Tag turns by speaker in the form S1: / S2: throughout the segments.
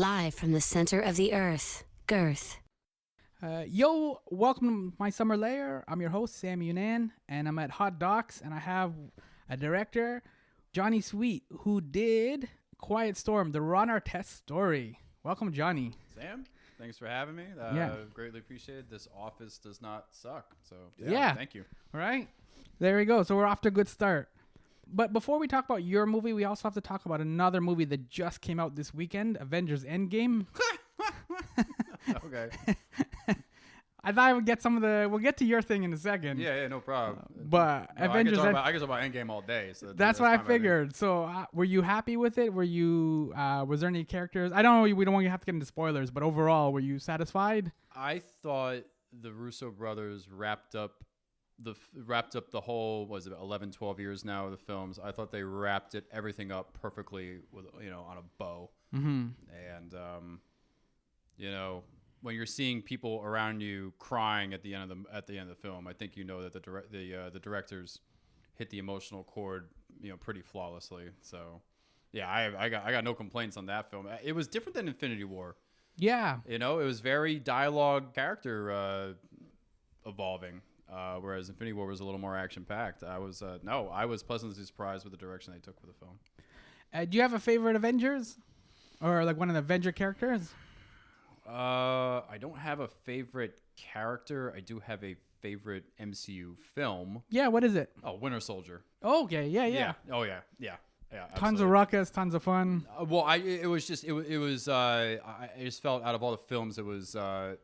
S1: Live from the center of the earth, Girth.
S2: Yo, welcome to My Summer Lair. I'm your host, Sammy Younan, and I'm at Hot Docs, and I have a director, Johnny Sweet, who did Quiet Storm, the Ron Artest Story. Welcome, Johnny.
S3: Sam, thanks for having me. Greatly appreciated. This office does not suck, so
S2: yeah.
S3: Thank you.
S2: All right, there we go. So we're off to a good start. But before we talk about your movie, we also have to talk about another movie that just came out this weekend, Avengers Endgame.
S3: Okay.
S2: I thought I would get we'll get to your thing in a second.
S3: Yeah, no problem.
S2: But
S3: no,
S2: Avengers...
S3: I can talk about Endgame all day. So
S2: that's what I figured. So were you happy with it? Were you, was there any characters? I don't know, we don't want to have to get into spoilers, but overall, were you satisfied?
S3: I thought the Russo brothers wrapped up the whole, 11, 12 years now of the films. I thought they wrapped everything up perfectly with, on a bow.
S2: Mm-hmm.
S3: And, when you're seeing people around you crying at the end of the film, I think that the directors hit the emotional chord, pretty flawlessly. So, yeah, I got no complaints on that film. It was different than Infinity War.
S2: Yeah.
S3: It was very dialogue, character evolving. Whereas Infinity War was a little more action-packed. I was pleasantly surprised with the direction they took with the film.
S2: Do you have a favorite Avengers? Or like one of the Avenger characters?
S3: I don't have a favorite character. I do have a favorite MCU film.
S2: Yeah, what is it?
S3: Oh, Winter Soldier.
S2: Oh, okay, yeah.
S3: Oh, yeah.
S2: Tons of ruckus, tons of fun.
S3: I just felt out of all the films, it was a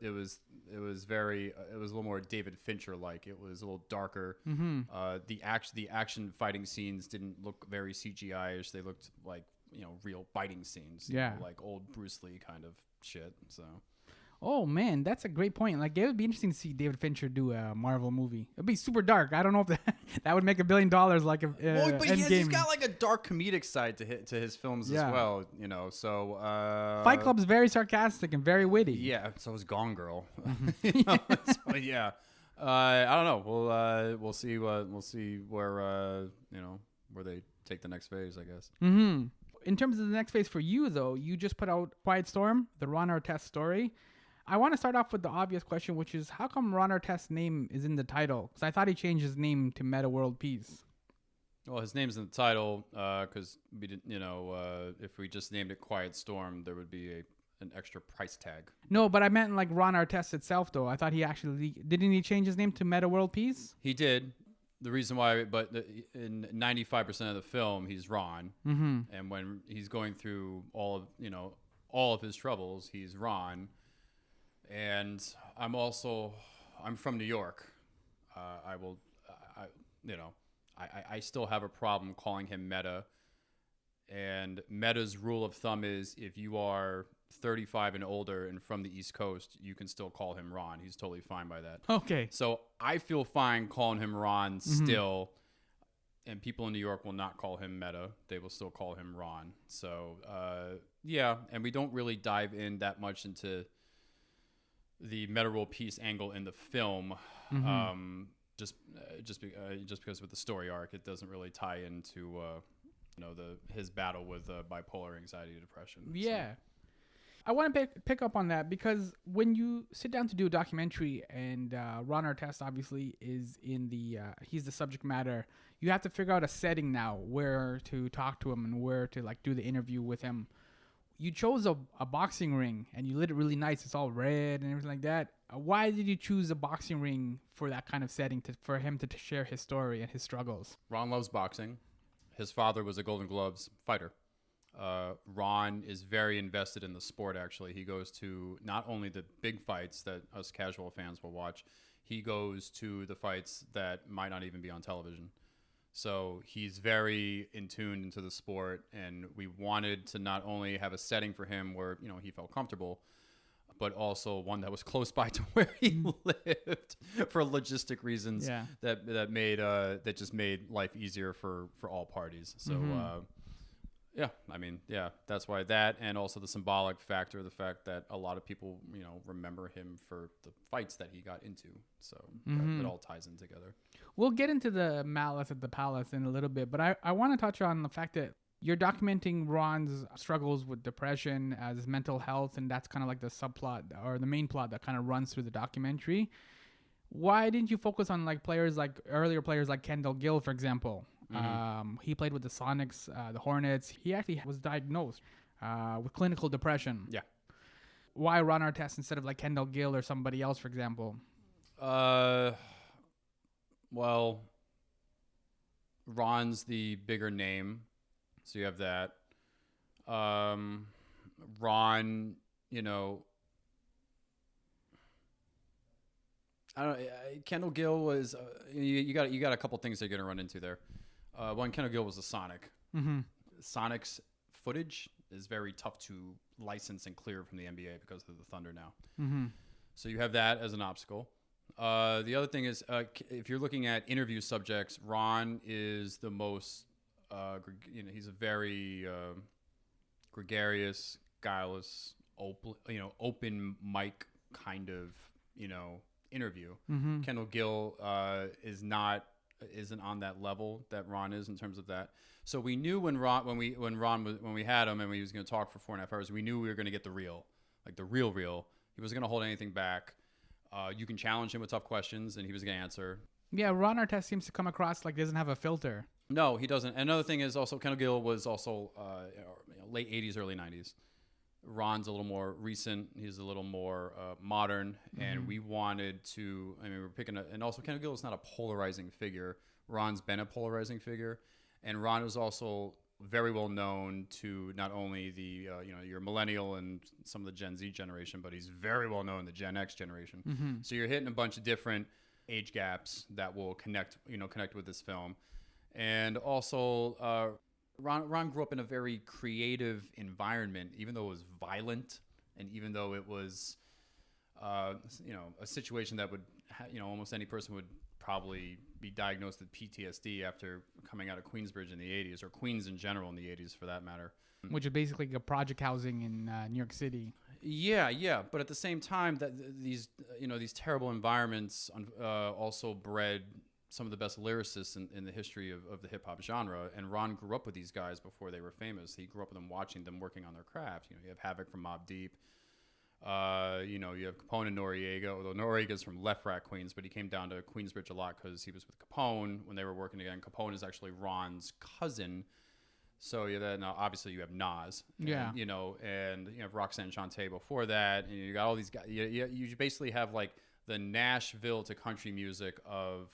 S3: little more David Fincher like. It was a little darker.
S2: Mm-hmm.
S3: The action fighting scenes didn't look very CGI-ish. They looked like real fighting scenes.
S2: Yeah,
S3: like old Bruce Lee kind of shit. So.
S2: Oh man, that's a great point. Like, it would be interesting to see David Fincher do a Marvel movie. It'd be super dark. I don't know if that would make $1 billion. Like,
S3: but he's got like a dark comedic side to his films as well. So
S2: Fight Club's very sarcastic and very witty.
S3: Yeah, so is Gone Girl. So yeah, I don't know. We'll see where where they take the next phase, I guess.
S2: Mm-hmm. In terms of the next phase for you, though, you just put out Quiet Storm, the Ron Artest Story. I want to start off with the obvious question, which is, how come Ron Artest's name is in the title? Because I thought he changed his name to Meta World Peace.
S3: Well, his name's in the title because we didn't, if we just named it Quiet Storm, there would be an extra price tag.
S2: No, but I meant like Ron Artest itself, though. I thought didn't he change his name to Meta World Peace?
S3: He did. The reason why, in 95% of the film, he's Ron,
S2: mm-hmm.
S3: and when he's going through all of his troubles, he's Ron. And I'm from New York. I still have a problem calling him Meta. And Meta's rule of thumb is if you are 35 and older and from the East Coast, you can still call him Ron. He's totally fine by that.
S2: Okay.
S3: So I feel fine calling him Ron still, and people in New York will not call him Meta. They will still call him Ron. So, and we don't really dive in that much into the Meta World Peace angle in the film, just because with the story arc, it doesn't really tie into his battle with bipolar anxiety depression.
S2: Yeah. So. I want to pick up on that because when you sit down to do a documentary and Ron Artest obviously is he's the subject matter, you have to figure out a setting now where to talk to him and where to do the interview with him. You chose a boxing ring and you lit it really nice. It's all red and everything like that. Why did you choose a boxing ring for that kind of setting for him to share his story and his struggles?
S3: Ron loves boxing. His father was a Golden Gloves fighter. Ron is very invested in the sport, actually. He goes to not only the big fights that us casual fans will watch, he goes to the fights that might not even be on television. So he's very in tune into the sport, and we wanted to not only have a setting for him where he felt comfortable, but also one that was close by to where he lived for logistic reasons that just made life easier for all parties. So that's why that, and also the symbolic factor, the fact that a lot of people remember him for the fights that he got into. So it all ties in together.
S2: We'll get into the malice at the palace in a little bit, but I want to touch on the fact that You're documenting Ron's struggles with depression as mental health, and that's kind of like the subplot or the main plot that kind of runs through the documentary. Why didn't you focus on like earlier players like Kendall Gill, for example? He played with the Sonics, the Hornets. He actually was diagnosed with clinical depression.
S3: Yeah.
S2: Why Ron Artest instead of like Kendall Gill or somebody else, for example?
S3: Well, Ron's the bigger name, so you have that. Ron, you know, I don't. Kendall Gill was. You got a couple things they're gonna run into there. One, Kendall Gill was a Sonic.
S2: Mm-hmm.
S3: Sonic's footage is very tough to license and clear from the NBA because of the Thunder now.
S2: Mm-hmm.
S3: So you have that as an obstacle. The other thing is, if you're looking at interview subjects, Ron is the most, he's a very gregarious, guileless, open mic kind of, interview.
S2: Mm-hmm.
S3: Kendall Gill isn't on that level that Ron is in terms of that. So we knew when we had him and he was going to talk for 4.5 hours, we knew we were going to get the real. He wasn't going to hold anything back. You can challenge him with tough questions, and he was going to answer.
S2: Yeah, Ron Artest seems to come across like he doesn't have a filter.
S3: No, he doesn't. Another thing is also Kendall Gill was also late 80s, early 90s. Ron's a little more recent. He's a little more modern, and we wanted to. I mean, we're picking and also Kendall Gill is not a polarizing figure. Ron's been a polarizing figure, and Ron is also very well known to not only the your millennial and some of the Gen Z generation, but he's very well known in the Gen X generation.
S2: Mm-hmm.
S3: So you're hitting a bunch of different age gaps that will connect with this film. And also Ron grew up in a very creative environment, even though it was violent and even though it was a situation that would almost any person would probably be diagnosed with PTSD after coming out of Queensbridge in the 80s, or Queens in general in the 80s for that matter.
S2: Which is basically a project housing in New York City.
S3: Yeah. But at the same time, that these terrible environments also bred some of the best lyricists in the history of the hip hop genre. And Ron grew up with these guys before they were famous. He grew up with them, watching them working on their craft. You have Havoc from Mobb Deep. You have Capone and Noriega, although Noriega's from Left Rat, Queens, but he came down to Queensbridge a lot because he was with Capone when they were working together. And Capone is actually Ron's cousin. So now obviously you have Nas,
S2: yeah,
S3: and you have Roxanne Shante before that, and you got all these guys. You basically have like the Nashville to country music of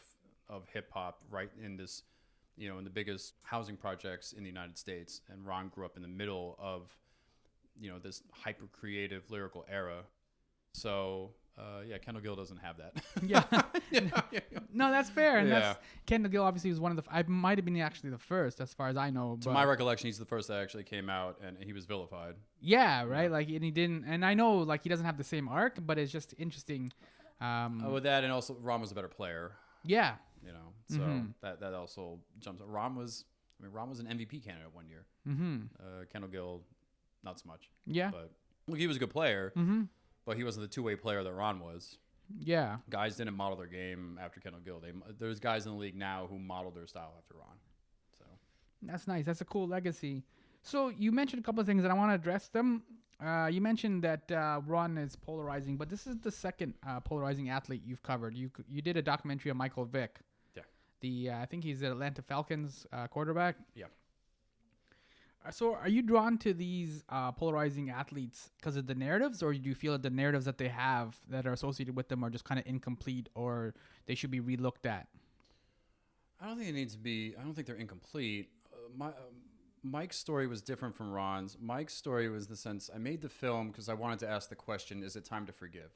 S3: hip hop, right in this, in the biggest housing projects in the United States. And Ron grew up in the middle of this hyper creative lyrical era. So Kendall Gill doesn't have that.
S2: Yeah. No, that's fair. And that's Kendall Gill obviously was one of I might have been actually the first, as far as I know.
S3: To my recollection, he's the first that actually came out, and he was vilified.
S2: Yeah, right. Like, and he didn't. And I know, like, he doesn't have the same arc, but it's just interesting.
S3: With that, and also Ron was a better player.
S2: Yeah.
S3: So that also jumps. Ron was an MVP candidate one year.
S2: Mm-hmm.
S3: Kendall Gill, not so much.
S2: Yeah.
S3: But look, he was a good player.
S2: Mm-hmm.
S3: But he wasn't the two-way player that Ron was.
S2: Yeah.
S3: Guys didn't model their game after Kendall Gill. There's guys in the league now who modeled their style after Ron. So
S2: that's nice. That's a cool legacy. So you mentioned a couple of things, and I want to address them. You mentioned that Ron is polarizing, but this is the second polarizing athlete you've covered. You did a documentary on Michael Vick. Yeah. I think he's the Atlanta Falcons quarterback.
S3: Yeah.
S2: So are you drawn to these polarizing athletes because of the narratives, or do you feel that the narratives that they have that are associated with them are just kind of incomplete, or they should be relooked at?
S3: I don't think it needs to be. I don't think they're incomplete. Mike's story was different from Ron's. Mike's story was the sense, I made the film because I wanted to ask the question, is it time to forgive?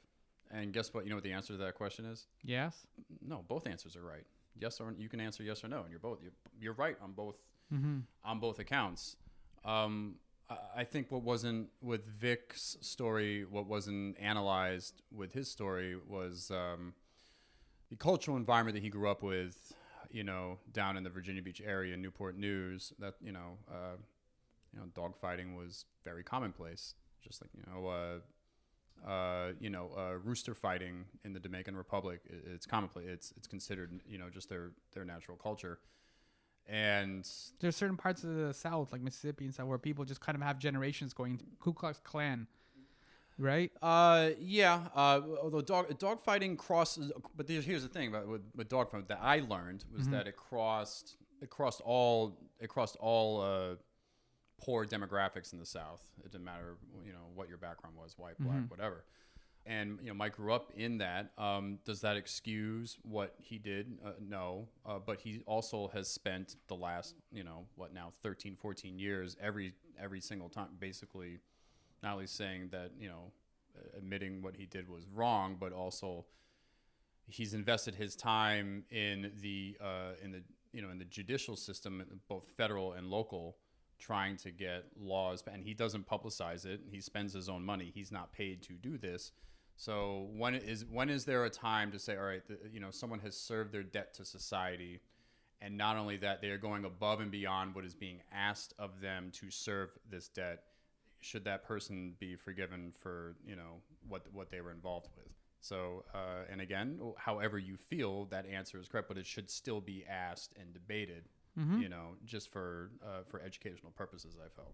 S3: And guess what? You know what the answer to that question is?
S2: Yes.
S3: No, both answers are right. Yes, or you can answer yes or no, and you're right on both on both accounts. I think what wasn't with Vic's story, what wasn't analyzed with his story was the cultural environment that he grew up with, down in the Virginia Beach area, Newport News, that, dogfighting was very commonplace. Just like, rooster fighting in the Dominican Republic, it's commonplace. It's considered, just their natural culture. And
S2: There's certain parts of the South, like Mississippi and stuff, where people just kind of have generations going Ku Klux Klan, right?
S3: although dog fighting crosses, but here's the thing about with dog fighting that I learned was that it crossed all poor demographics in the South. It didn't matter, what your background was, white, black, whatever. And Mike grew up in that. Does that excuse what he did? No. But he also has spent the last 13, 14 years every single time basically not only saying that admitting what he did was wrong, but also he's invested his time in the judicial system, both federal and local, trying to get laws, and he doesn't publicize it. He spends his own money. He's not paid to do this. So when is there a time to say, all right, someone has served their debt to society, and not only that, they are going above and beyond what is being asked of them to serve this debt. Should that person be forgiven for what they were involved with? So and again, however you feel, that answer is correct, but it should still be asked and debated. Just for educational purposes, I felt.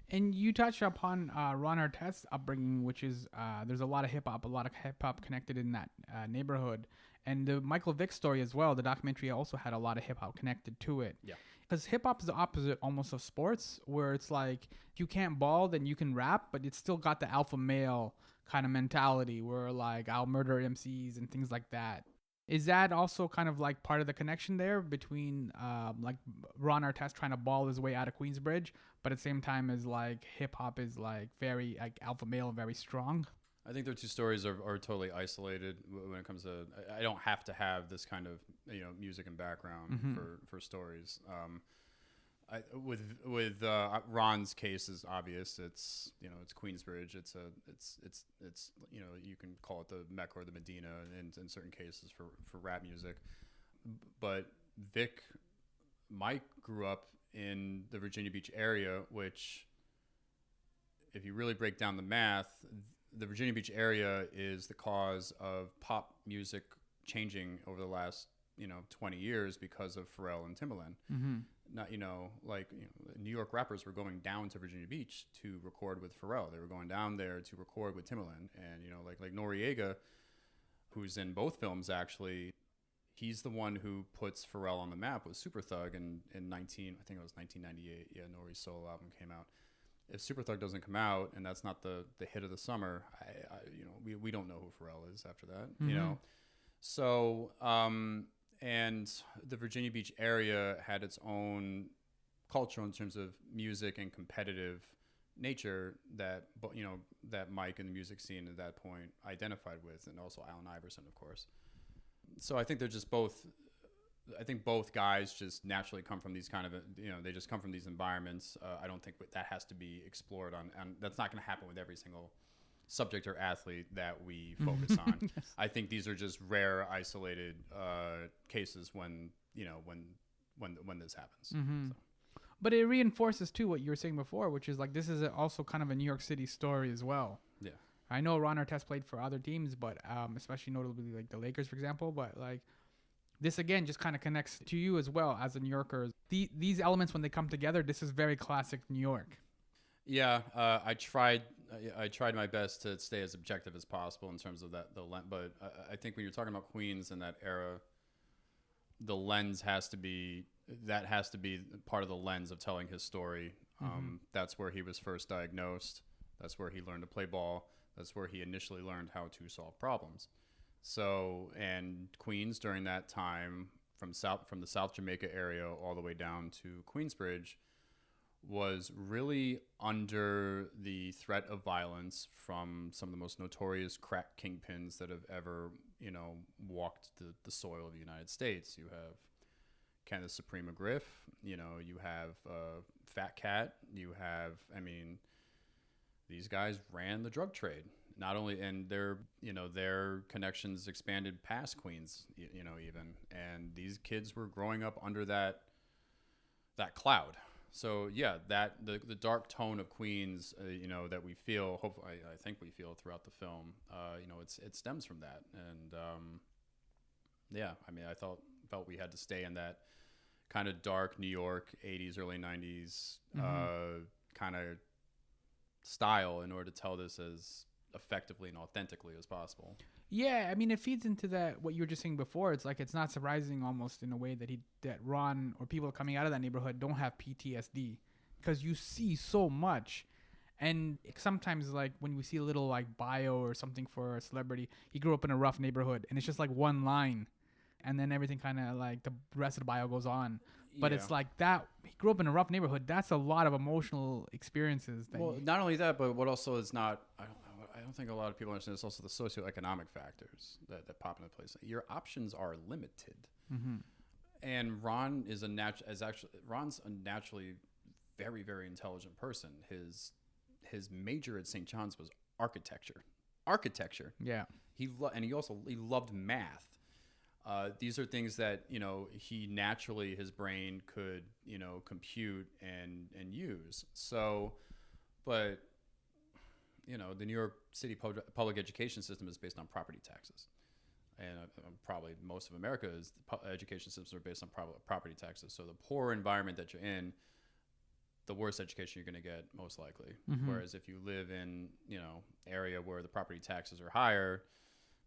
S2: And you touched upon Ron Artest's upbringing, which is there's a lot of hip hop connected in that neighborhood, and the Michael Vick story as well. The documentary also had a lot of hip hop connected to it.
S3: Yeah,
S2: because hip hop is the opposite almost of sports, where it's like if you can't ball, then you can rap, but it's still got the alpha male kind of mentality, where like I'll murder MCs and things like that. Is that also kind of like part of the connection there between like Ron Artest trying to ball his way out of Queensbridge, but at the same time as like hip hop is like very like alpha male, very strong?
S3: I think their two stories are totally isolated when it comes to. I don't have to have this kind of music and background for stories. With Ron's case is obvious. It's it's Queensbridge. It's you can call it the Mecca or the Medina in certain cases for rap music. But Mike grew up in the Virginia Beach area, which, if you really break down the math, the Virginia Beach area is the cause of pop music changing over the last 20 years because of Pharrell and Timbaland. Not New York rappers were going down to Virginia Beach to record with Pharrell. They were going down there to record with Timbaland, and like Noriega, who's in both films actually. He's the one who puts Pharrell on the map with Super Thug in 1998. Yeah, Nori's solo album came out. If Super Thug doesn't come out and that's not the hit of the summer, we don't know who Pharrell is after that. So and the Virginia Beach area had its own culture in terms of music and competitive nature that Mike and the music scene at that point identified with, and also Allen Iverson, of course. So I think they're just both. I think both guys just naturally come from these kind of they just come from these environments. I don't think that has to be explored on, and that's not going to happen with every single subject or athlete that we focus on. Yes. I think these are just rare, isolated cases when this happens. So.
S2: But it reinforces too what you were saying before, which is like this is also kind of a New York City story as well.
S3: Yeah,
S2: I know Ron Artest played for other teams, but especially notably like the Lakers, for example. But like this again just kind of connects to you as well as a New Yorker. These elements when they come together, this is very classic New York.
S3: Yeah, I tried my best to stay as objective as possible in terms of but I think when you're talking about Queens in that era, the lens has to be part of the lens of telling his story. That's where he was first diagnosed. That's where he learned to play ball. That's where he initially learned how to solve problems. So, and Queens during that time, from the South Jamaica area all the way down to Queensbridge, was really under the threat of violence from some of the most notorious crack kingpins that have ever, walked the soil of the United States. You have Kenneth Suprema Griff, you have Fat Cat, you have, these guys ran the drug trade. Not only, and their connections expanded past Queens, even, and these kids were growing up under that cloud. So yeah, that the dark tone of Queens, that we feel, hopefully, I think we feel throughout the film, it stems from that, and I felt we had to stay in that kind of dark New York 80s, early 90s kind of style in order to tell this as effectively and authentically as possible.
S2: Yeah, I mean, it feeds into that what you were just saying before. It's like it's not surprising almost in a way that Ron or people coming out of that neighborhood don't have PTSD, because you see so much. And sometimes, like, when we see a little, like, bio or something for a celebrity, he grew up in a rough neighborhood, and it's just, like, one line. And then everything kind of, like, the rest of the bio goes on. But it's like that, he grew up in a rough neighborhood. That's a lot of emotional experiences.
S3: Not only that, but what also is not, I don't think a lot of people understand, it's also the socioeconomic factors that pop into place. Your options are limited. Mm-hmm. And Ron is Ron's a naturally very, very intelligent person. His major at St. John's was architecture. Yeah. He loved math. These are things that, he naturally, his brain could, compute and use. So, but, the New York City public education system is based on property taxes. And probably most of America's education systems are based on property taxes. So the poorer environment that you're in, the worse education you're going to get, most likely. Mm-hmm. Whereas if you live in, area where the property taxes are higher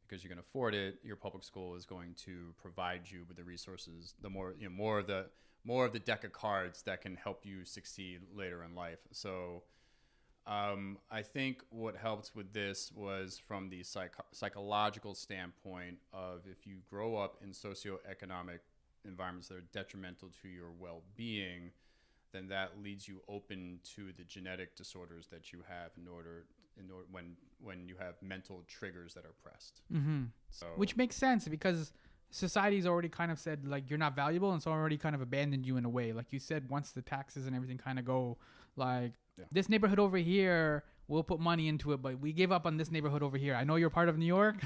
S3: because you can afford it, your public school is going to provide you with the resources, the more of the deck of cards that can help you succeed later in life. So I think what helped with this was from the psychological standpoint of, if you grow up in socioeconomic environments that are detrimental to your well-being, then that leaves you open to the genetic disorders that you have in order when you have mental triggers that are pressed. Mm-hmm. So,
S2: which makes sense, because society's already kind of said, like, you're not valuable, and so already kind of abandoned you in a way. Like you said, once the taxes and everything kind of go, like, this neighborhood over here, we'll put money into it, but we gave up on this neighborhood over here. I know you're part of New York,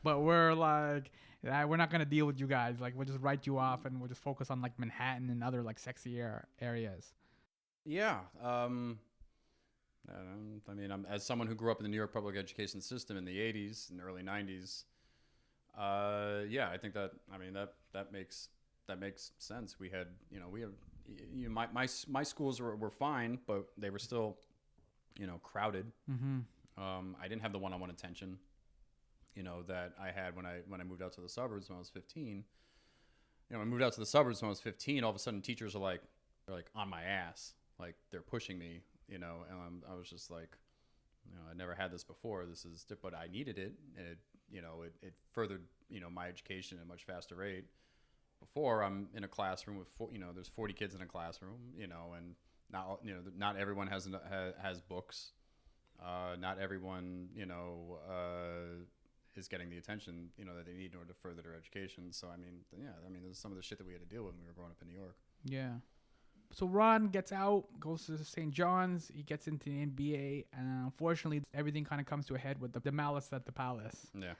S2: but we're like, we're not going to deal with you guys. Like, we'll just write you off, and we'll just focus on, like, Manhattan and other, like, sexier areas.
S3: Yeah. I mean, as someone who grew up in the New York public education system in the 80s and early 90s, I think that makes sense. We had, my schools were fine, but they were still, crowded. Mm-hmm. I didn't have the one-on-one attention, that I had when I moved out to the suburbs when I was 15. When I moved out to the suburbs when I was 15, all of a sudden teachers are like, they're like on my ass, like they're pushing me, and I was just like, I never had this before. But I needed it. It furthered, my education at a much faster rate. Before, I'm in a classroom with there's 40 kids in a classroom, and not everyone has books. Not everyone, is getting the attention, that they need in order to further their education. So, there's some of the shit that we had to deal with when we were growing up in New York.
S2: Yeah. So Ron gets out, goes to St. John's, he gets into the NBA, and unfortunately, everything kind of comes to a head with the malice at the palace.
S3: Yeah.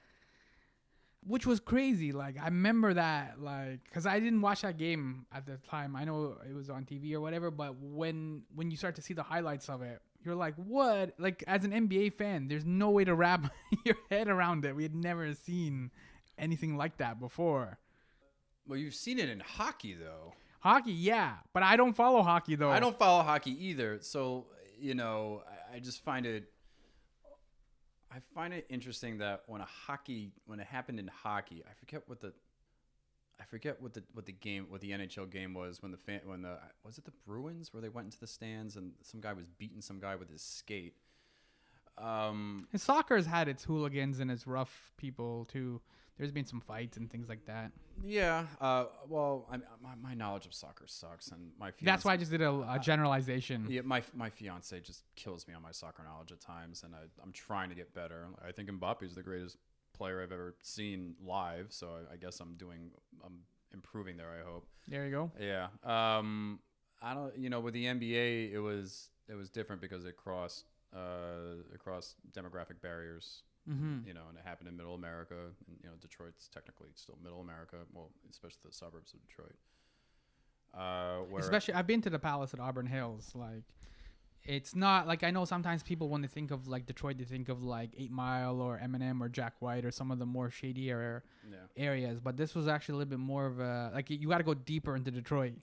S2: Which was crazy. Like, I remember that, like, because I didn't watch that game at the time. I know it was on TV or whatever, but when you start to see the highlights of it, you're like, what? Like, as an NBA fan, there's no way to wrap your head around it. We had never seen anything like that before.
S3: Well, you've seen it in hockey, though.
S2: Hockey, yeah, but I don't follow hockey, though.
S3: I don't follow hockey either. So, I just find it interesting that when it happened in hockey, I forget what the NHL game was, was it the Bruins where they went into the stands and some guy was beating some guy with his skate.
S2: Soccer's had its hooligans and its rough people too. There's been some fights and things like that.
S3: Yeah. My knowledge of soccer sucks, and my fiance,
S2: that's why I just did a generalization.
S3: Yeah, my fiance just kills me on my soccer knowledge at times, and I'm trying to get better. I think Mbappe is the greatest player I've ever seen live, so I guess I'm improving there. I hope.
S2: There you go.
S3: Yeah. I don't. With the NBA, it was different because it crossed demographic barriers. Mm-hmm. And it happened in Middle America, and Detroit's technically still Middle America. Well, especially the suburbs of Detroit.
S2: Especially, I've been to the Palace at Auburn Hills. Like, It's not like I know sometimes people when they think of like Detroit, they think of like 8 Mile or Eminem or Jack White or some of the more shadier areas. But this was actually a little bit more of a like you got to go deeper into Detroit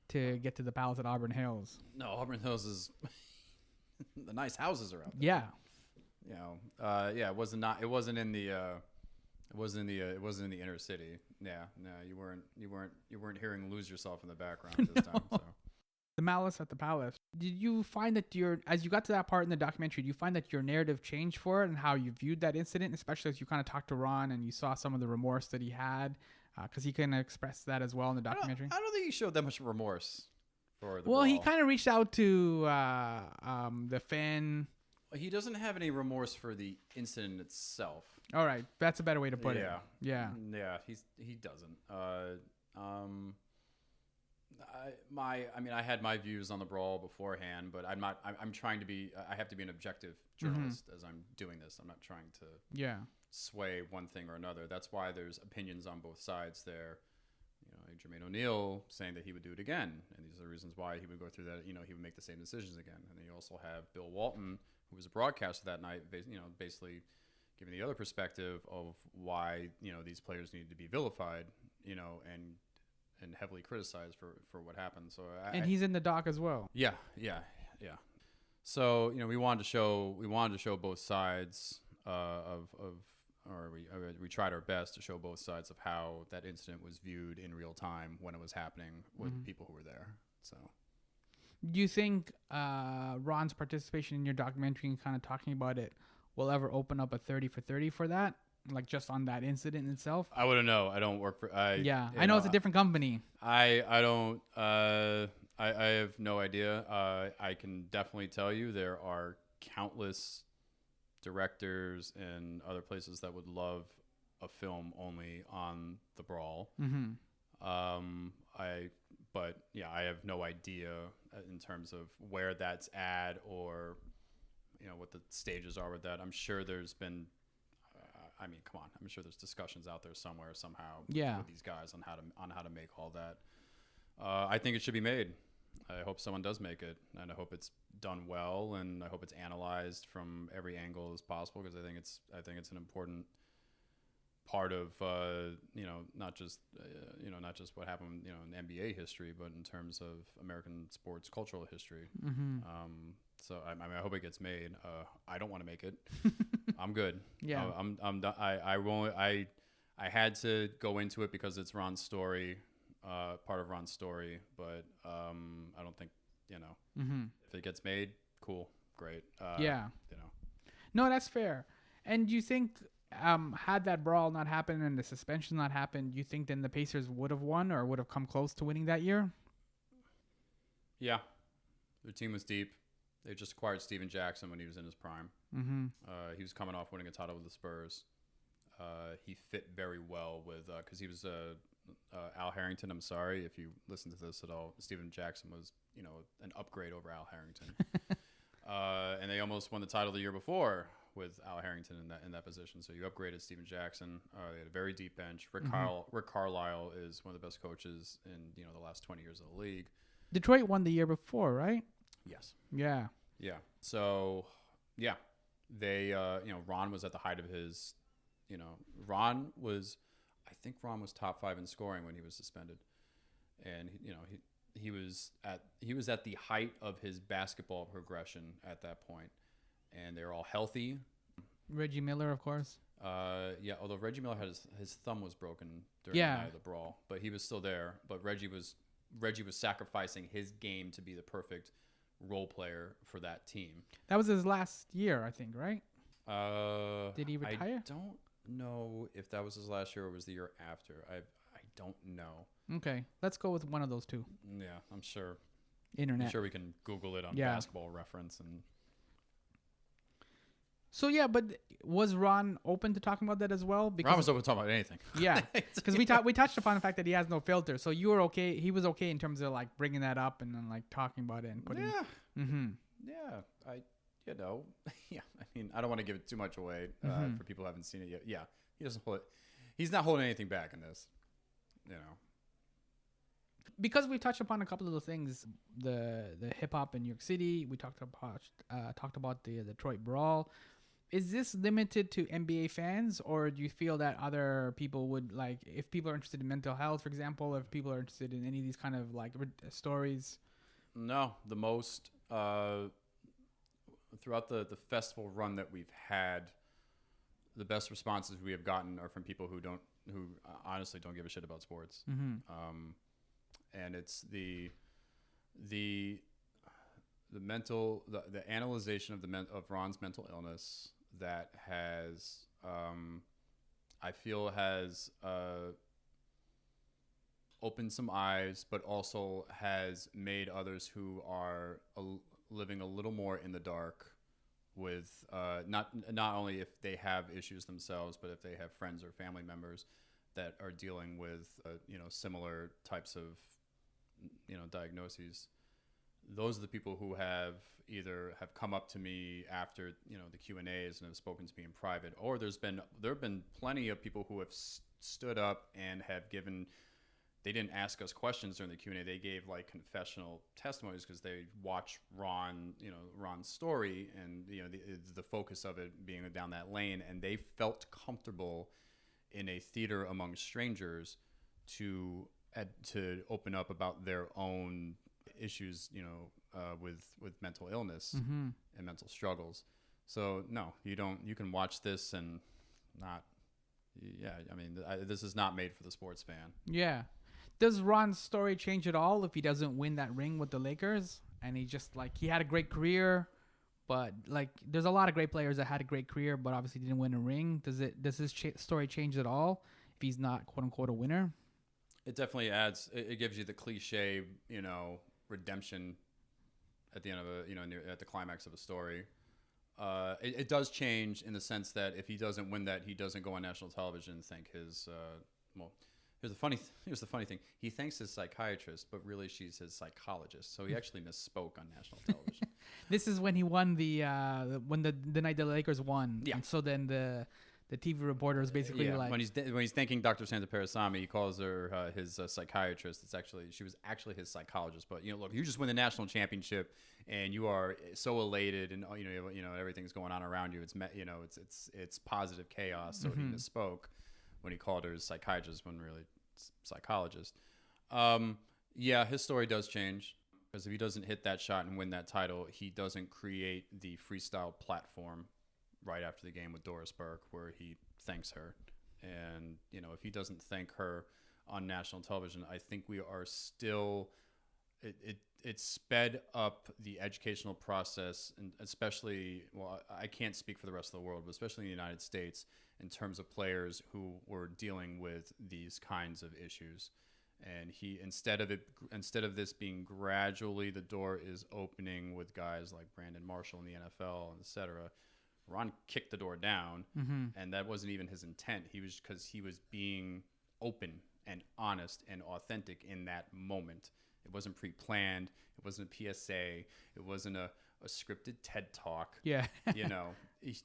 S2: to get to the Palace at Auburn Hills.
S3: No, Auburn Hills is the nice houses are out there.
S2: Yeah.
S3: You know, it wasn't in the inner city. Yeah, no, you weren't hearing "Lose Yourself" in the background this time. So.
S2: The Malice at the Palace. Did you find that as you got to that part in the documentary, do you find that your narrative changed for it and how you viewed that incident, especially as you kind of talked to Ron and you saw some of the remorse that he had, because he kind of expressed that as well in the documentary?
S3: I don't think he showed that much remorse for the
S2: Well,
S3: brawl.
S2: he kind of reached out to the fan.
S3: He doesn't have any remorse for the incident itself.
S2: All right, that's a better way to put it. Yeah.
S3: Yeah, he doesn't. I had my views on the brawl beforehand, but I'm trying to be. I have to be an objective journalist as I'm doing this. I'm not trying to sway one thing or another. That's why there's opinions on both sides there. You know, like Jermaine O'Neal saying that he would do it again, and these are the reasons why he would go through that. You know, he would make the same decisions again. And then you also have Bill Walton, who was a broadcaster that night. You know, basically giving the other perspective of why these players needed to be vilified. You know, and heavily criticized for what happened. So
S2: he's in the doc as well.
S3: Yeah. So we wanted to show both sides we tried our best to show both sides of how that incident was viewed in real time when it was happening with people who were there. So,
S2: do you think Ron's participation in your documentary and kind of talking about it will ever open up a 30 for 30 for that? Like just on that incident itself?
S3: I wouldn't know. I don't work for.
S2: I know it's a different company.
S3: I don't. I have no idea. I can definitely tell you there are countless directors and other places that would love a film only on the brawl. I have no idea in terms of where that's at or what the stages are with that. I'm sure there's been. Come on. I'm sure there's discussions out there somewhere, somehow, with these guys on how to make all that. I think it should be made. I hope someone does make it, and I hope it's done well, and I hope it's analyzed from every angle as possible, because I think it's an important part of not just what happened in NBA history, but in terms of American sports cultural history. So I hope it gets made. I don't want to make it. I'm good.
S2: Yeah.
S3: I'm done. I won't. I had to go into it because it's Ron's story, part of Ron's story. But I don't think if it gets made, cool, great.
S2: No, that's fair. And do you think had that brawl not happened and the suspension not happened, do you think then the Pacers would have won or would have come close to winning that year?
S3: Yeah, their team was deep. They just acquired Steven Jackson when he was in his prime. He was coming off winning a title with the Spurs. He fit very well with because he was Al Harrington. I'm sorry if you listen to this at all. Steven Jackson was an upgrade over Al Harrington, and they almost won the title the year before with Al Harrington in that position. So you upgraded Steven Jackson. They had a very deep bench. Rick Carlisle is one of the best coaches in the last 20 years of the league.
S2: Detroit won the year before, right?
S3: Yes.
S2: Yeah.
S3: Yeah. So, yeah, they, Ron was at the height of his, Ron was top 5 in scoring when he was suspended. And, he was at the height of his basketball progression at that point. And they were all healthy.
S2: Reggie Miller, of course.
S3: Although Reggie Miller had his thumb was broken during the night of the brawl, but he was still there. But Reggie was sacrificing his game to be the perfect role player for that team.
S2: That was his last year, I think, right? Did he retire?
S3: I don't know if that was his last year or was the year after. I don't know.
S2: Okay, let's go with one of those two.
S3: Yeah, I'm sure.
S2: Internet.
S3: I'm sure we can Google it on Basketball Reference and.
S2: So yeah, but was Ron open to talking about that as well? Because
S3: Ron was open to talking about anything.
S2: Yeah, because we touched upon the fact that he has no filter. So you were okay. He was okay in terms of like bringing that up and then like talking about it and putting.
S3: Yeah. Yeah. I don't want to give it too much away for people who haven't seen it yet. Yeah. He doesn't hold it. He's not holding anything back in this.
S2: Because we touched upon a couple of those things, the hip hop in New York City. We talked about the Detroit Brawl. Is this limited to NBA fans, or do you feel that other people would like, if people are interested in mental health, for example, or if people are interested in any of these kind of like stories?
S3: No, the most throughout the festival run that we've had, the best responses we have gotten are from people who honestly don't give a shit about sports. And it's the analyzation of Ron's mental illness that has I feel has opened some eyes, but also has made others who are living a little more in the dark with not only if they have issues themselves, but if they have friends or family members that are dealing with similar types of diagnoses. Those are the people who have either have come up to me after the Q&As and have spoken to me in private, or there have been plenty of people who have stood up and have given. They didn't ask us questions during the Q&A. They gave like confessional testimonies because they watch Ron's story, and the focus of it being down that lane, and they felt comfortable in a theater among strangers to open up about their own issues, with mental illness and mental struggles. So no, you don't. You can watch this and not. Yeah, I mean, this is not made for the sports fan.
S2: Yeah. Does Ron's story change at all if he doesn't win that ring with the Lakers? And he just he had a great career, but there's a lot of great players that had a great career, but obviously didn't win a ring. Does his story change at all if he's not quote unquote a winner?
S3: It definitely adds. It gives you the cliche, redemption at the end of at the climax of a story. It does change in the sense that if he doesn't win that, he doesn't go on national television and thank his. Here's the funny thing. He thanks his psychiatrist, but really she's his psychologist. So he actually misspoke on national television.
S2: This is when he won the night the Lakers won.
S3: Yeah.
S2: And so then the TV reporter is basically
S3: when he's thanking Dr. Santa Parasami, he calls her his psychiatrist. She was actually his psychologist. But look, you just win the national championship, and you are so elated, and everything's going on around you. It's positive chaos. So he misspoke when he called her his psychiatrist when really it's psychologist. His story does change because if he doesn't hit that shot and win that title, he doesn't create the freestyle platform right after the game with Doris Burke where he thanks her. And, if he doesn't thank her on national television, I think we are still it sped up the educational process, and especially, I can't speak for the rest of the world, but especially in the United States, in terms of players who were dealing with these kinds of issues. And he, instead of this being gradually, the door is opening with guys like Brandon Marshall in the NFL, et cetera. Ron kicked the door down, and that wasn't even his intent. Because he was being open and honest and authentic in that moment. It wasn't pre-planned. It wasn't a PSA. It wasn't a scripted TED Talk.
S2: Yeah.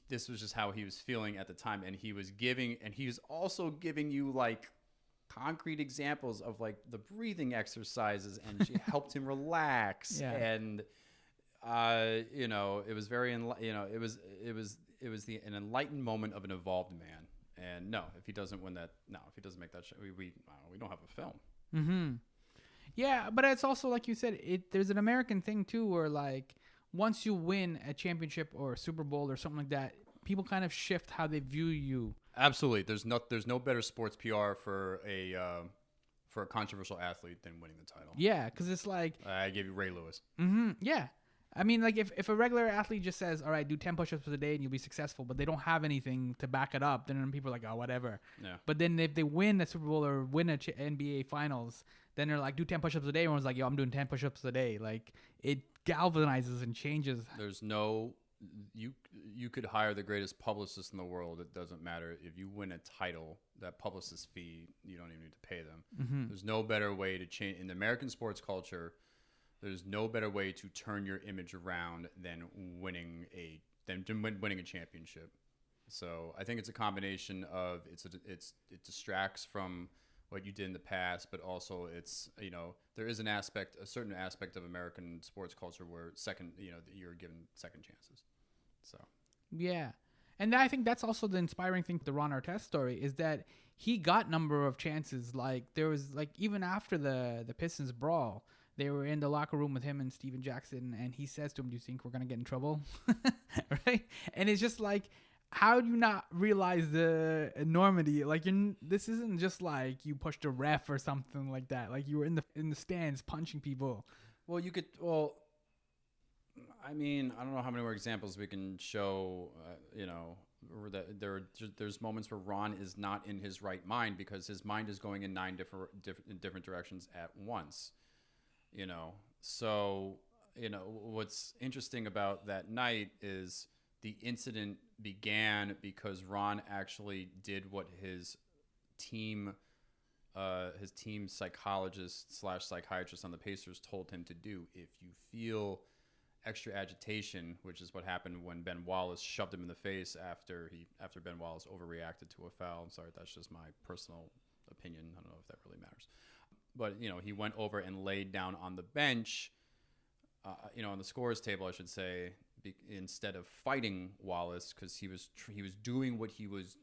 S3: This was just how he was feeling at the time. And he was also giving you concrete examples of the breathing exercises, and she helped him relax.
S2: Yeah.
S3: And, it was very, it was an enlightened moment of an evolved man. And if he doesn't win that, if he doesn't make that shot, we don't have a film.
S2: Mm-hmm. Yeah, but it's also like you said, there's an American thing too, where once you win a championship or a Super Bowl or something like that, people kind of shift how they view you.
S3: Absolutely, there's no better sports PR for a controversial athlete than winning the title.
S2: Yeah, because it's
S3: I gave you Ray Lewis.
S2: Mm-hmm. Yeah, I mean, if a regular athlete just says, "All right, do 10 push-ups a day and you'll be successful," but they don't have anything to back it up, then people are like, "Oh, whatever."
S3: Yeah.
S2: But then if they win a Super Bowl or win a NBA Finals, then they're like, "Do 10 push-ups a day." Everyone's like, "Yo, I'm doing 10 push-ups a day." It galvanizes and changes.
S3: There's no you could hire the greatest publicist in the world. It doesn't matter if you win a title. That publicist fee, you don't even need to pay them.
S2: Mm-hmm.
S3: There's no better way to change in the American sports culture. There's no better way to turn your image around than winning a championship. So I think it's a combination of it distracts from what you did in the past, but also it's, there is a certain aspect of American sports culture where you're given second chances. So
S2: Yeah. And I think that's also the inspiring thing, the Ron Artest story, is that he got number of chances. Like there was like, even after the Pistons brawl, they were in the locker room with him and Steven Jackson, and he says to him, "Do you think we're gonna get in trouble?" Right? And it's just like, how do you not realize the enormity? Like, this isn't just like you pushed a ref or something like that. Like you were in the stands punching people.
S3: well, I mean, I don't know how many more examples we can show. That there's moments where Ron is not in his right mind because his mind is going in nine different directions at once. So what's interesting about that night is the incident began because Ron actually did what his team psychologist / psychiatrist on the Pacers told him to do. If you feel extra agitation, which is what happened when Ben Wallace shoved him in the face after Ben Wallace overreacted to a foul. I'm sorry, that's just my personal opinion. I don't know if that really matters. But, he went over and laid down on the bench, on the scores table, I should say, instead of fighting Wallace, because he was doing what he was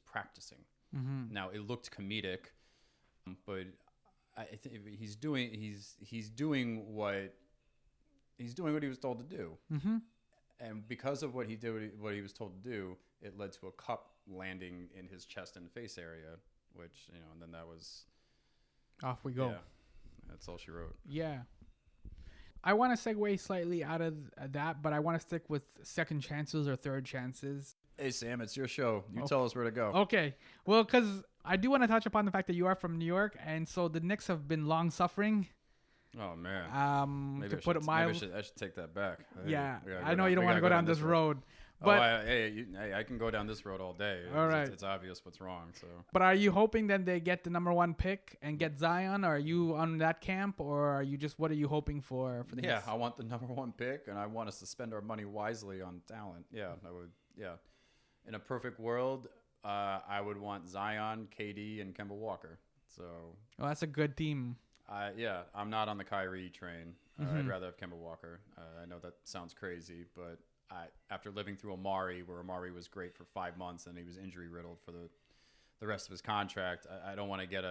S3: practicing.
S2: Mm-hmm.
S3: Now, it looked comedic, but I think he's doing what he was told to do.
S2: Mm-hmm.
S3: And because of what he was told to do, it led to a cup landing in his chest and face area, which, and then that was...
S2: Off we go.
S3: Yeah, that's all she wrote.
S2: Yeah. I want to segue slightly out of that, but I want to stick with second chances or third chances.
S3: Hey, Sam, it's your show. You tell us where to go.
S2: Okay. Well, because I do want to touch upon the fact that you are from New York, and so the Knicks have been long suffering.
S3: Oh, man.
S2: To put it mildly.
S3: I should take that back.
S2: Yeah. I know you don't want to go down this road. But
S3: I can go down this road all day.
S2: All right.
S3: It's obvious what's wrong. So.
S2: But are you hoping that they get the number one pick and get Zion? Or are you on that camp, or are you what are you hoping for the Knicks?
S3: I want the number one pick, and I want us to spend our money wisely on talent. Yeah, I would. Yeah, in a perfect world, I would want Zion, KD, and Kemba Walker. So.
S2: Oh, that's a good team.
S3: I'm not on the Kyrie train.
S2: Mm-hmm.
S3: I'd rather have Kemba Walker. I know that sounds crazy, but after living through Amari, where Amari was great for 5 months and he was injury riddled for the rest of his contract, I don't want to get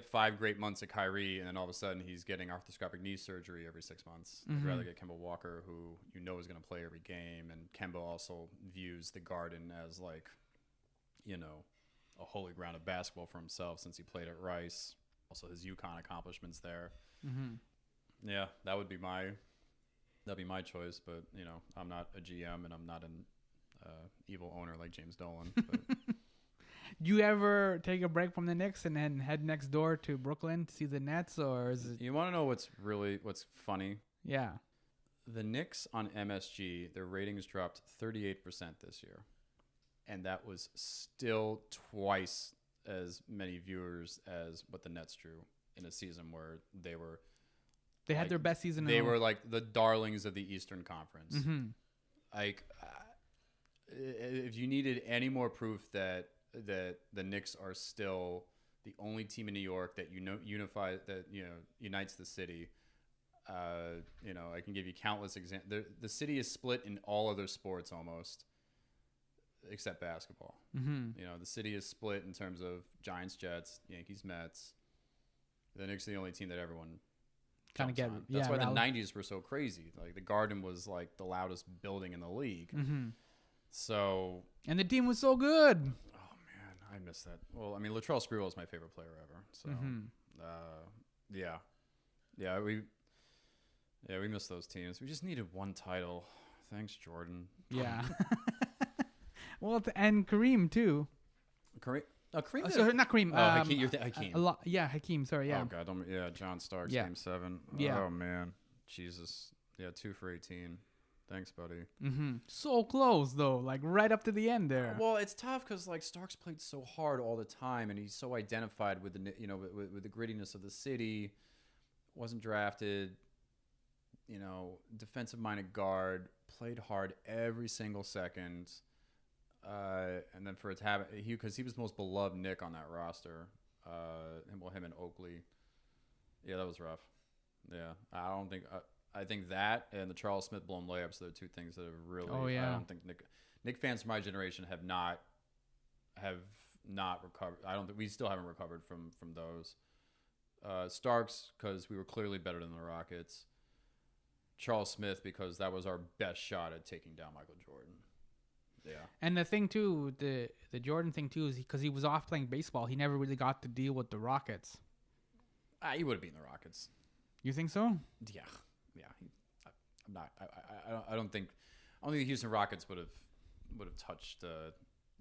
S3: 5 great months of Kyrie and then all of a sudden he's getting arthroscopic knee surgery every 6 months.
S2: Mm-hmm.
S3: I'd rather get Kemba Walker, who is going to play every game, and Kemba also views the Garden as like, a holy ground of basketball for himself since he played at Rice. Also his UConn accomplishments there.
S2: Mm-hmm.
S3: Yeah, that'd be my choice, but I'm not a GM and I'm not an evil owner like James Dolan. But.
S2: Do you ever take a break from the Knicks and then head next door to Brooklyn to see the Nets, or is it?
S3: You want to know what's funny?
S2: Yeah.
S3: The Knicks on MSG, their ratings dropped 38% this year, and that was still twice as many viewers as what the Nets drew in a season where they
S2: had their best season.
S3: They were like the darlings of the Eastern Conference.
S2: Mm-hmm.
S3: Like, if you needed any more proof that the Knicks are still the only team in New York that unites the city, I can give you countless examples. The city is split in all other sports almost, except basketball.
S2: Mm-hmm.
S3: The city is split in terms of Giants, Jets, Yankees, Mets. The Knicks are the only team that everyone
S2: kind of get.
S3: That's why the 90s were so crazy. Like the Garden was like the loudest building in the league.
S2: Mm-hmm.
S3: So.
S2: And the team was so good.
S3: Oh man, I miss that. Well, I mean, Latrell Sprewell is my favorite player ever. So, we missed those teams. We just needed one title. Thanks, Jordan.
S2: Yeah. Well, and Kareem too.
S3: Kareem. Kareem.
S2: Sorry, not Kareem.
S3: Hakeem. You're Hakeem.
S2: Hakeem. Sorry. Yeah.
S3: Oh God. John Starks.
S2: Yeah.
S3: Game 7.
S2: Yeah.
S3: Oh man. Jesus. Yeah. 2 for 18. Thanks, buddy.
S2: Mm-hmm. So close though, like right up to the end there.
S3: Well, it's tough because like Starks played so hard all the time, and he's so identified with the with the grittiness of the city. Wasn't drafted. Defensive-minded guard, played hard every single second. And then for it to have because he was the most beloved Nick on that roster. Him and Oakley. Yeah, that was rough. Yeah, I don't think. I think that and the Charles Smith blown layups are the two things that have really.
S2: Oh, yeah.
S3: I don't think Nick fans from my generation have not recovered. I don't think we still haven't recovered from those. Starks because we were clearly better than the Rockets. Charles Smith because that was our best shot at taking down Michael Jordan. Yeah.
S2: And the thing too, the Jordan thing too, is because he was off playing baseball, he never really got to deal with the Rockets.
S3: He would have beaten the Rockets.
S2: You think so?
S3: Yeah. I'm not. I don't think the Houston Rockets would have touched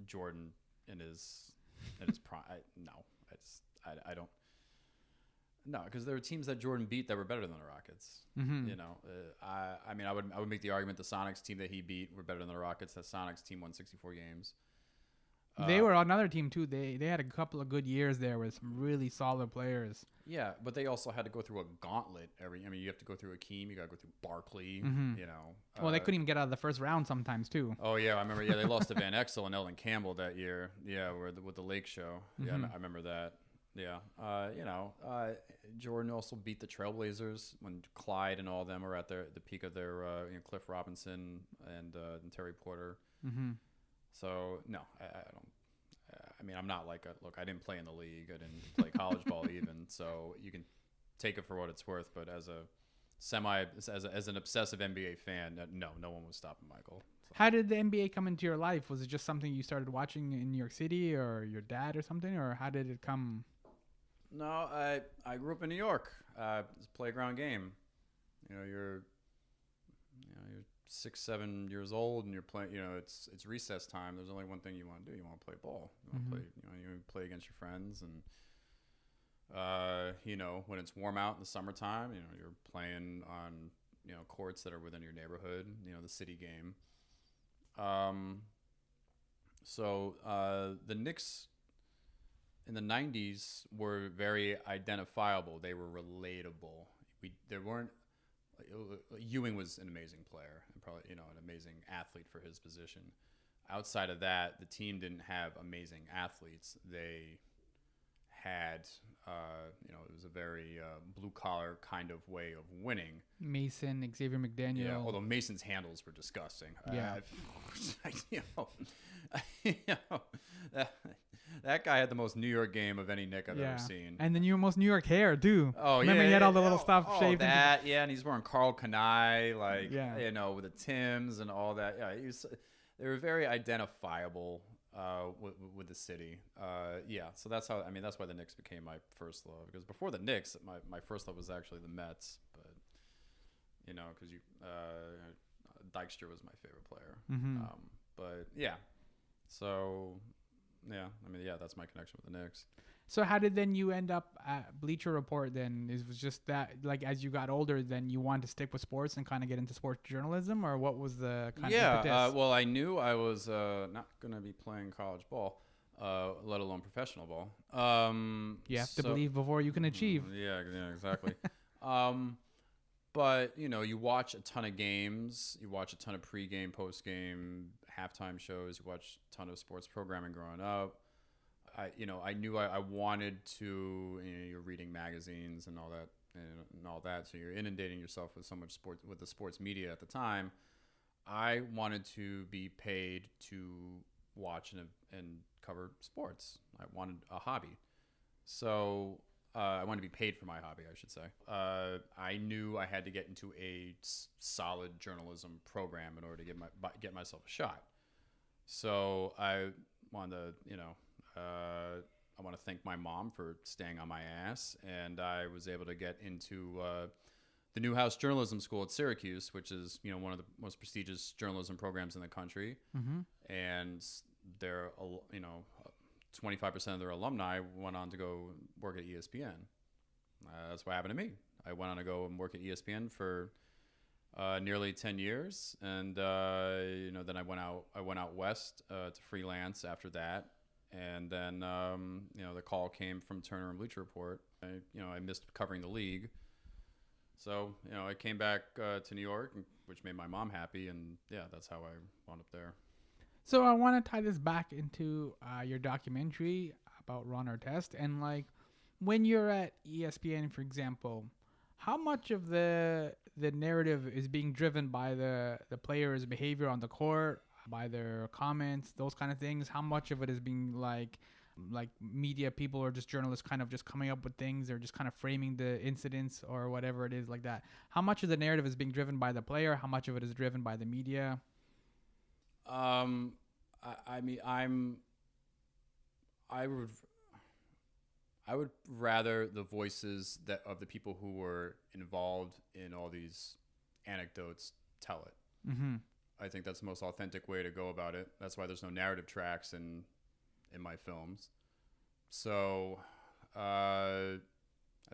S3: Jordan in his prime. I don't. No, because there were teams that Jordan beat that were better than the Rockets.
S2: Mm-hmm.
S3: You know, I would make the argument the Sonics team that he beat were better than the Rockets. That Sonics team won 64 games.
S2: They were another team too. They had a couple of good years there with some really solid players.
S3: Yeah, but they also had to go through a gauntlet. You have to go through Akeem. You got to go through Barkley.
S2: Mm-hmm.
S3: You know.
S2: Well, they couldn't even get out of the first round sometimes too.
S3: Oh yeah, I remember. Yeah, they lost to Van Exel and Elden Campbell that year. Yeah, with the Lake Show. Yeah,
S2: Mm-hmm.
S3: I remember that. Yeah. Jordan also beat the Trailblazers when Clyde and all of them were at the peak of their Cliff Robinson and Terry Porter.
S2: Mm-hmm.
S3: So no, I don't. I'm not like look. I didn't play in the league. I didn't play college ball even. So you can take it for what it's worth. But as an obsessive NBA fan, no one was stopping Michael. So.
S2: How did the NBA come into your life? Was it just something you started watching in New York City, or your dad, or something, or how did it come?
S3: No, I grew up in New York. It's a playground game. You're 6, 7 years old, and you're playing. It's recess time. There's only one thing you want to do. You want to play ball. You want to play. You play against your friends, and when it's warm out in the summertime, you're playing on courts that are within your neighborhood. The city game. So the Knicks in the 90s were very identifiable. They were relatable. Ewing was an amazing player and probably an amazing athlete for his position. Outside of that, the team didn't have amazing athletes. They had it was a very blue collar kind of way of winning.
S2: Mason, Xavier McDaniel.
S3: Yeah, although Mason's handles were disgusting.
S2: Yeah.
S3: That guy had the most New York game of any Knick I've ever seen.
S2: And the most New York hair too.
S3: Oh,
S2: remember he had all the little stuff shaved.
S3: And he's wearing Karl Kanai, with the Timbs and all that. Yeah, they were very identifiable with the city. So that's how. That's why the Knicks became my first love. Because before the Knicks, my first love was actually the Mets. But because Dykstra was my favorite player.
S2: Mm-hmm.
S3: But yeah, so. Yeah, that's my connection with the Knicks.
S2: So how did then you end up at Bleacher Report then? It was just that, like, as you got older, then you wanted to stick with sports and kind of get into sports journalism, or what was the kind of impetus?
S3: Well, I knew I was not going to be playing college ball, let alone professional ball.
S2: You have to believe before you can achieve.
S3: Yeah, exactly. But, you watch a ton of games. You watch a ton of pregame, postgame, halftime shows. You watch a ton of sports programming growing up. I knew I wanted to, you're reading magazines and all that. So you're inundating yourself with so much sports, with the sports media at the time. I wanted to be paid to watch and cover sports. I wanted a hobby. So... I wanted to be paid for my hobby, I should say. I knew I had to get into a solid journalism program in order to get myself a shot. So I wanted to, I want to thank my mom for staying on my ass, and I was able to get into the Newhouse Journalism School at Syracuse, which is one of the most prestigious journalism programs in the country, and they're 25% of their alumni went on to go work at ESPN. That's what happened to me. I went on to go and work at ESPN for nearly 10 years, and then I went out west to freelance after that, and then the call came from Turner and Bleacher Report. I missed covering the league, so I came back to New York, which made my mom happy, and that's how I wound up there.
S2: So I want to tie this back into your documentary about Ron Artest, and like when you're at ESPN, for example, how much of the narrative is being driven by the players' behavior on the court, by their comments, those kind of things? How much of it is being like media people or just journalists kind of just coming up with things or just kind of framing the incidents or whatever it is like that? How much of the narrative is being driven by the player? How much of it is driven by the media?
S3: I mean, I would I would rather the voices that of the people who were involved in all these anecdotes tell it.
S2: Mm-hmm.
S3: I think that's the most authentic way to go about it. That's why there's no narrative tracks in my films. So I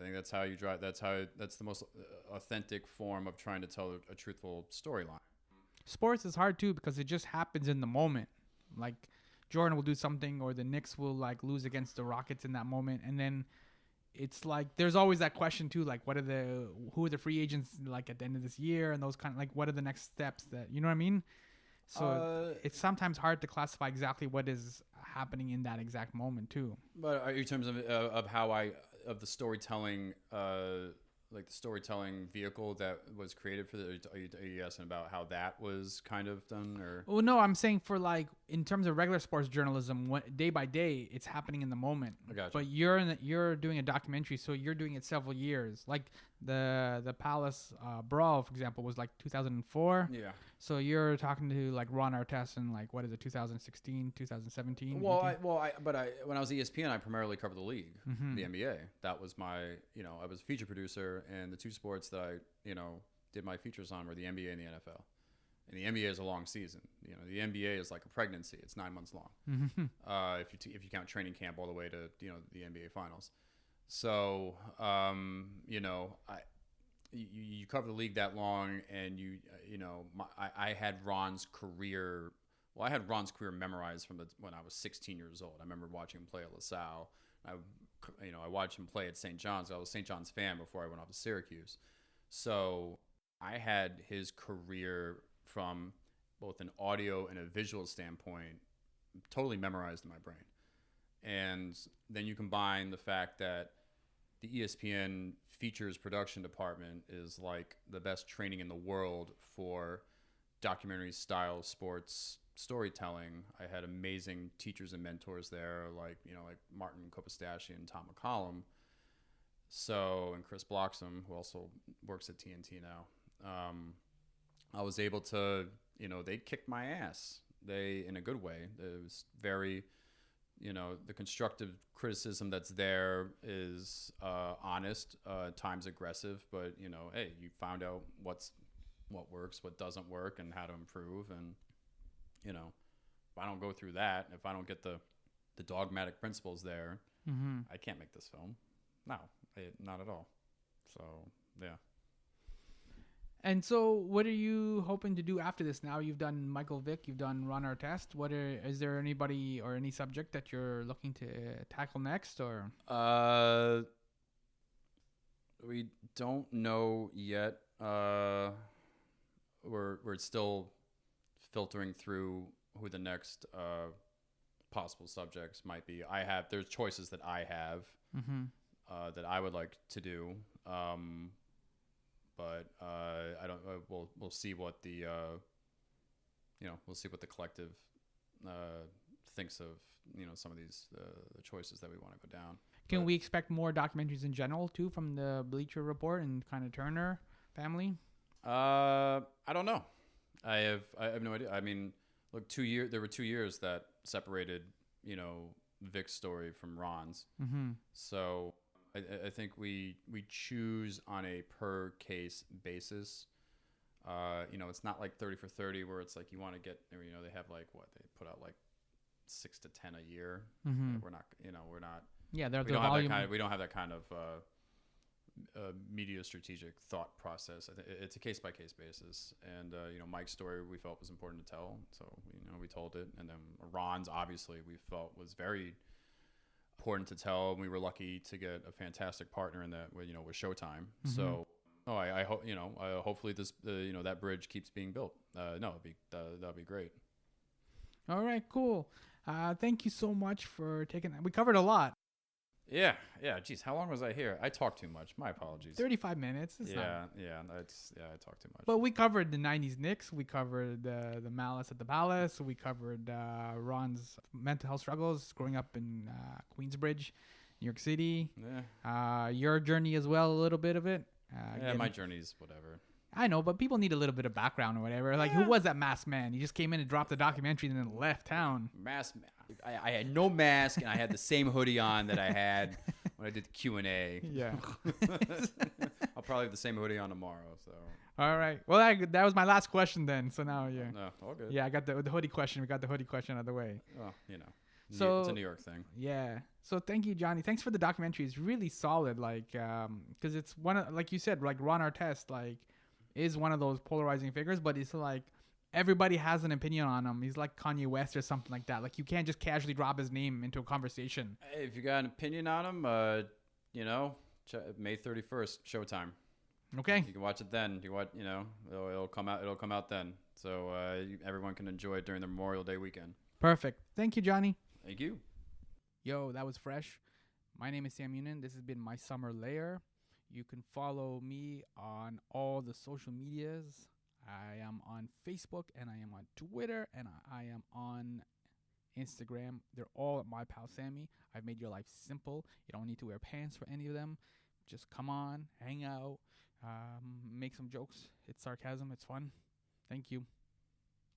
S3: think that's how you drive. That's the most authentic form of trying to tell a truthful storyline.
S2: Sports is hard too because it just happens in the moment. Like Jordan will do something or the Knicks will like lose against the Rockets in that moment, and then it's like there's always that question too, like who are the free agents like at the end of this year, and those kind of like what are the next steps that you know what I mean. So it's sometimes hard to classify exactly what is happening in that exact moment too.
S3: But in terms of how of the storytelling, like the storytelling vehicle that was created for are you asking about how that was kind of done, or?
S2: Well, no, I'm saying for like in terms of regular sports journalism, day by day, it's happening in the moment.
S3: I gotcha.
S2: But you're doing a documentary, so you're doing it several years. Like the Palace brawl, for example, was like 2004.
S3: Yeah.
S2: So you're talking to like Ron Artest in like what is it, 2016, 2017?
S3: When I was ESPN, I primarily covered the league, the NBA. That was my, I was a feature producer, and the two sports that I, did my features on were the NBA and the NFL. And the NBA is a long season. The NBA is like a pregnancy; it's 9 months long.
S2: Mm-hmm.
S3: If you count training camp all the way to the NBA finals. So you cover the league that long, and I had Ron's career. Well, I had Ron's career memorized from when I was 16 years old. I remember watching him play at LaSalle. I watched him play at St. John's. I was a St. John's fan before I went off to Syracuse. So I had his career from both an audio and a visual standpoint totally memorized in my brain. And then you combine the fact that the ESPN features production department is like the best training in the world for documentary style sports storytelling. I had amazing teachers and mentors there, like Martin Kopastashie and Tom McCollum. So, and Chris Bloxham, who also works at TNT now. I was able to, they kicked my ass. They, in a good way. It was very, the constructive criticism that's there is honest, times aggressive, but hey, you found out what works, what doesn't work, and how to improve. And if I don't go through that, if I don't get the dogmatic principles there, I can't make this film. No, not at all. So yeah.
S2: And so, what are you hoping to do after this? Now you've done Michael Vick, you've done Ron Artest. Is there anybody or any subject that you're looking to tackle next, or?
S3: We don't know yet. We're still filtering through who the next possible subjects might be. There's choices that I have that I would like to do. But I don't. We'll see what the we'll see what the collective thinks of some of these the choices that we want to go down.
S2: Can we expect more documentaries in general too from the Bleacher Report and kind of Turner family?
S3: I don't know. I have no idea. I mean, look, there were 2 years that separated Vic's story from Ron's. So. I think we choose on a per case basis. It's not like 30 for 30 where it's like you want to get, they have like they put out like 6 to 10 a year. We're not.
S2: Yeah,
S3: we don't have that kind of media strategic thought process. It's a case by case basis. And Mike's story we felt was important to tell, so we told it. And then Ron's obviously we felt was very important to tell, and we were lucky to get a fantastic partner in that with Showtime. So I hope hopefully this that bridge keeps being built. That'll be great.
S2: All right, cool. Thank you so much for taking that. We covered a lot.
S4: Yeah. Geez, how long was I here? I talked too much. My apologies.
S2: 35 minutes. It's not.
S4: I talked too much.
S2: But we covered the 90s Knicks. We covered the Malice at the Palace. We covered Ron's mental health struggles growing up in Queensbridge, New York City.
S4: Yeah.
S2: Your journey as well, a little bit of it.
S4: My journey's whatever.
S2: I know, but people need a little bit of background or whatever. Like, who was that masked man? He just came in and dropped the documentary and then left town.
S4: I had no mask, and I had the same hoodie on that I had when I did the Q&A.
S2: Yeah.
S4: I'll probably have the same hoodie on tomorrow. So.
S2: All right. Well, that was my last question then. So now, yeah.
S4: No, all good.
S2: Yeah, I got the hoodie question. We got the hoodie question out of the way.
S4: Oh,
S2: So
S4: it's a New York thing.
S2: Yeah. So thank you, Johnny. Thanks for the documentary. It's really solid. Like, because it's one of, like you said, like Ron Artest, like, is one of those polarizing figures, but it's like everybody has an opinion on him. He's like Kanye West or something like that. Like, you can't just casually drop his name into a conversation.
S4: Hey, if you got an opinion on him, May 31st, Showtime.
S2: Okay.
S4: You can watch it then. It'll come out. It'll come out then. So everyone can enjoy it during the Memorial Day weekend.
S2: Perfect. Thank you, Johnny.
S4: Thank you.
S2: Yo, that was fresh. My name is Sammy Younan. This has been My Summer Lair. You can follow me on all the social medias. I am on Facebook and I am on Twitter and I am on Instagram. They're all at My Pal Sammy. I've made your life simple. You don't need to wear pants for any of them. Just come on, hang out, make some jokes. It's sarcasm. It's fun. Thank you.